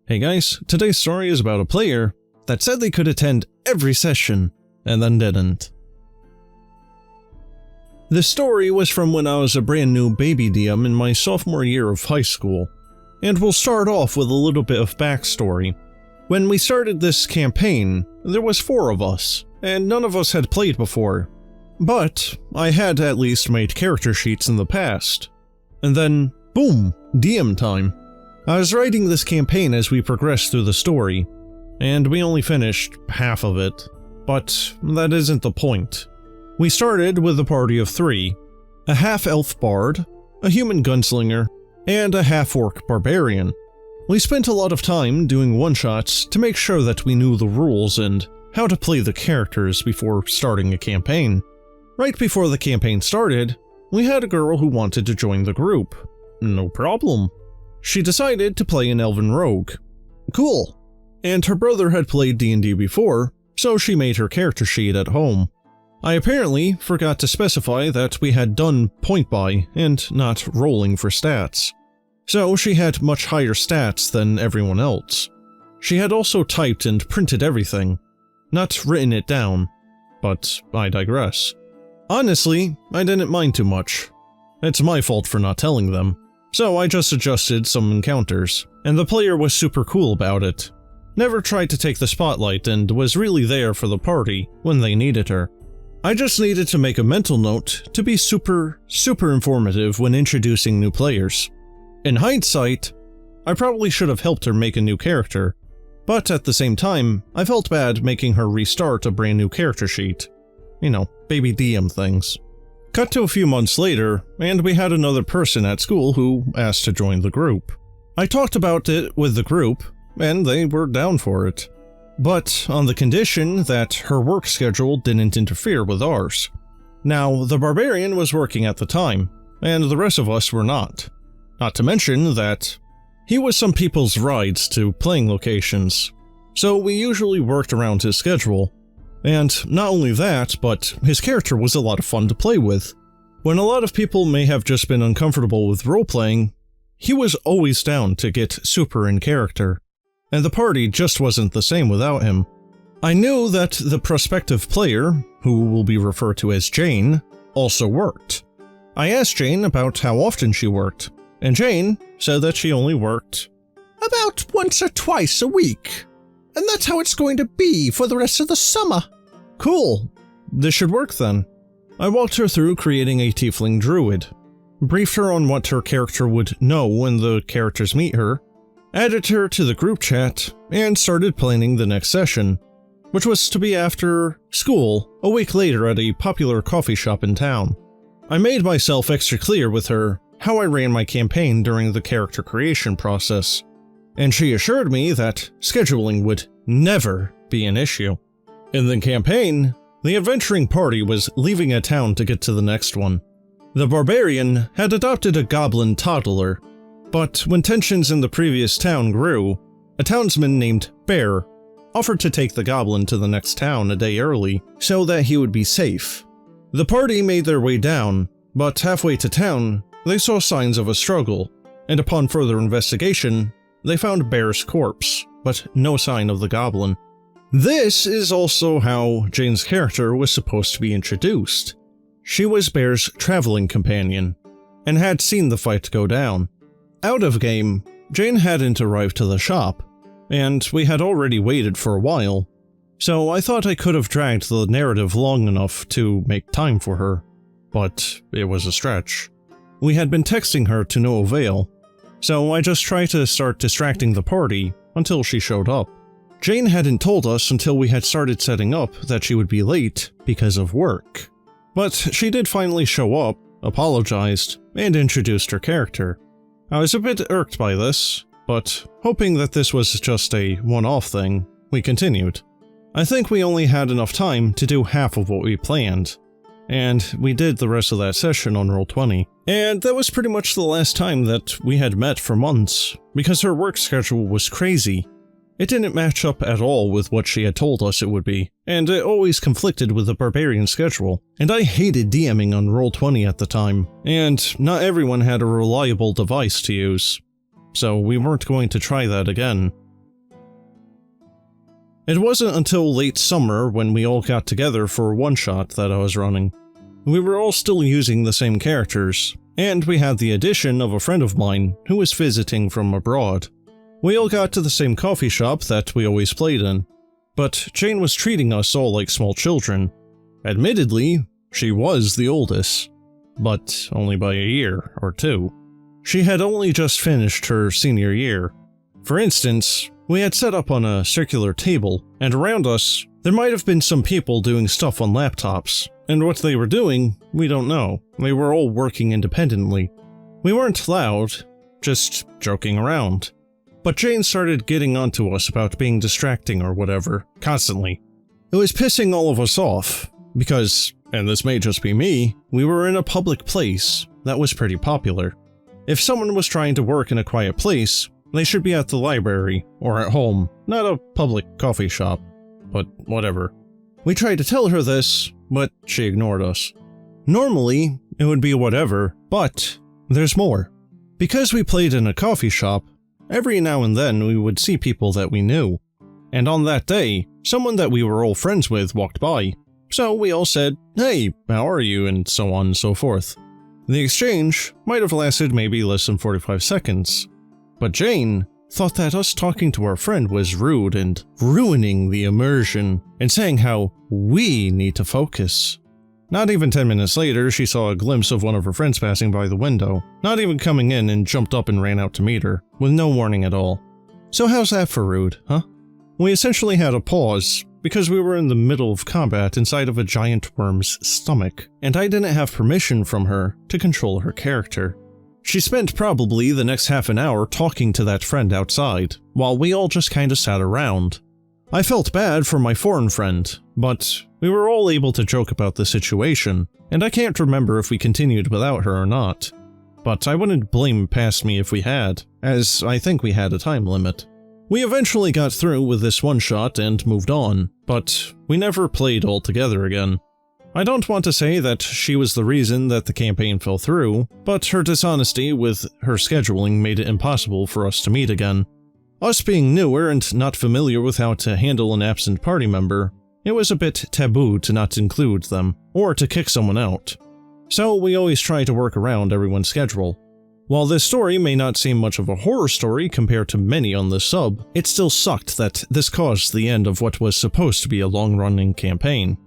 Hey guys, today's story is about a player that said they could attend every session and then didn't. This story was from when I was a brand new baby DM in my sophomore year of high school, and we'll start off with a little bit of backstory. When we started this campaign, there was 4 of us, and none of us had played before, but I had at least made character sheets in the past. And then, boom, DM time. I was writing this campaign as we progressed through the story, and we only finished half of it, but that isn't the point. We started with a party of 3, a half-elf bard, a human gunslinger, and a half-orc barbarian. We spent a lot of time doing one-shots to make sure that we knew the rules and how to play the characters before starting a campaign. Right before the campaign started, we had a girl who wanted to join the group. No problem. She decided to play an elven rogue. Cool. And her brother had played D&D before, so she made her character sheet at home. I apparently forgot to specify that we had done point buy and not rolling for stats. So she had much higher stats than everyone else. She had also typed and printed everything, not written it down, but I digress. Honestly, I didn't mind too much. It's my fault for not telling them. So I just adjusted some encounters, and the player was super cool about it. Never tried to take the spotlight and was really there for the party when they needed her. I just needed to make a mental note to be super informative when introducing new players. In hindsight, I probably should have helped her make a new character, but at the same time, I felt bad making her restart a brand new character sheet. You know, baby DM things. Cut to a few months later, and we had another person at school who asked to join the group. I talked about it with the group, and they were down for it. But on the condition that her work schedule didn't interfere with ours. Now, the barbarian was working at the time, and the rest of us were not. Not to mention that he was some people's rides to playing locations, so we usually worked around his schedule. And not only that, but his character was a lot of fun to play with. When a lot of people may have just been uncomfortable with role-playing, he was always down to get super in character, and the party just wasn't the same without him. I knew that the prospective player, who will be referred to as Jane, also worked. I asked Jane about how often she worked, and Jane said that she only worked about once or twice a week, and that's how it's going to be for the rest of the summer. Cool. This should work then. I walked her through creating a tiefling druid, briefed her on what her character would know when the characters meet her, added her to the group chat, and started planning the next session, which was to be after school, a week later at a popular coffee shop in town. I made myself extra clear with her how I ran my campaign during the character creation process, and she assured me that scheduling would never be an issue. In the campaign, the adventuring party was leaving a town to get to the next one. The barbarian had adopted a goblin toddler, but when tensions in the previous town grew, a townsman named Bear offered to take the goblin to the next town a day early so that he would be safe. The party made their way down, but halfway to town, they saw signs of a struggle, and upon further investigation, they found Bear's corpse, but no sign of the goblin. This is also how Jane's character was supposed to be introduced. She was Bear's traveling companion, and had seen the fight go down. Out of game, Jane hadn't arrived to the shop, and we had already waited for a while, so I thought I could have dragged the narrative long enough to make time for her, but it was a stretch. We had been texting her to no avail, so I just tried to start distracting the party until she showed up. Jane hadn't told us until we had started setting up that she would be late because of work. But she did finally show up, apologized, and introduced her character. I was a bit irked by this, but hoping that this was just a one-off thing, we continued. I think we only had enough time to do half of what we planned, and we did the rest of that session on Roll20. And that was pretty much the last time that we had met for months, because her work schedule was crazy. It didn't match up at all with what she had told us it would be, and it always conflicted with the barbarian schedule, and I hated DMing on Roll20 at the time, and not everyone had a reliable device to use, so we weren't going to try that again. It wasn't until late summer when we all got together for a one-shot that I was running. We were all still using the same characters, and we had the addition of a friend of mine who was visiting from abroad. We all got to the same coffee shop that we always played in, but Jane was treating us all like small children. Admittedly, she was the oldest, but only by a year or two. She had only just finished her senior year. For instance, we had set up on a circular table, and around us, there might have been some people doing stuff on laptops, and what they were doing, we don't know. They were all working independently. We weren't loud, just joking around. But Jane started getting onto us about being distracting or whatever, constantly. It was pissing all of us off, because, and this may just be me, we were in a public place that was pretty popular. If someone was trying to work in a quiet place, they should be at the library, or at home, not a public coffee shop. But whatever. We tried to tell her this, but she ignored us. Normally, it would be whatever, but there's more. Because we played in a coffee shop, every now and then we would see people that we knew. And on that day, someone that we were all friends with walked by. So we all said, "Hey, how are you?" and so on and so forth. The exchange might have lasted maybe less than 45 seconds. But Jane thought that us talking to our friend was rude and ruining the immersion, and saying how we need to focus. Not even 10 minutes later, she saw a glimpse of one of her friends passing by the window, not even coming in, and jumped up and ran out to meet her, with no warning at all. So how's that for rude, huh? We essentially had a pause, because we were in the middle of combat inside of a giant worm's stomach, and I didn't have permission from her to control her character. She spent probably the next half an hour talking to that friend outside, while we all just kinda sat around. I felt bad for my foreign friend, but we were all able to joke about the situation, and I can't remember if we continued without her or not. But I wouldn't blame past me if we had, as I think we had a time limit. We eventually got through with this one-shot and moved on, but we never played all together again. I don't want to say that she was the reason that the campaign fell through, but her dishonesty with her scheduling made it impossible for us to meet again. Us being newer and not familiar with how to handle an absent party member, it was a bit taboo to not include them, or to kick someone out. So we always try to work around everyone's schedule. While this story may not seem much of a horror story compared to many on this sub, it still sucked that this caused the end of what was supposed to be a long-running campaign.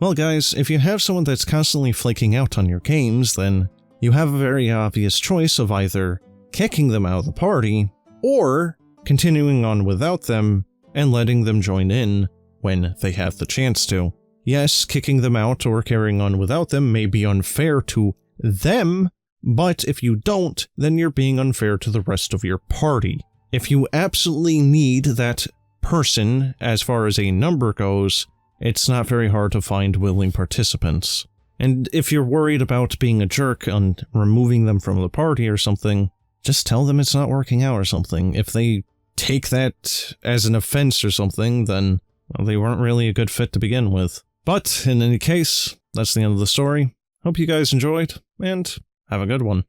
Well guys, if you have someone that's constantly flaking out on your games, then you have a very obvious choice of either kicking them out of the party, or continuing on without them and letting them join in when they have the chance to. Yes, kicking them out or carrying on without them may be unfair to them, but if you don't, then you're being unfair to the rest of your party. If you absolutely need that person as far as a number goes, it's not very hard to find willing participants. And if you're worried about being a jerk and removing them from the party or something, just tell them it's not working out or something. If they take that as an offense or something, then well, they weren't really a good fit to begin with. But in any case, that's the end of the story. Hope you guys enjoyed, and have a good one.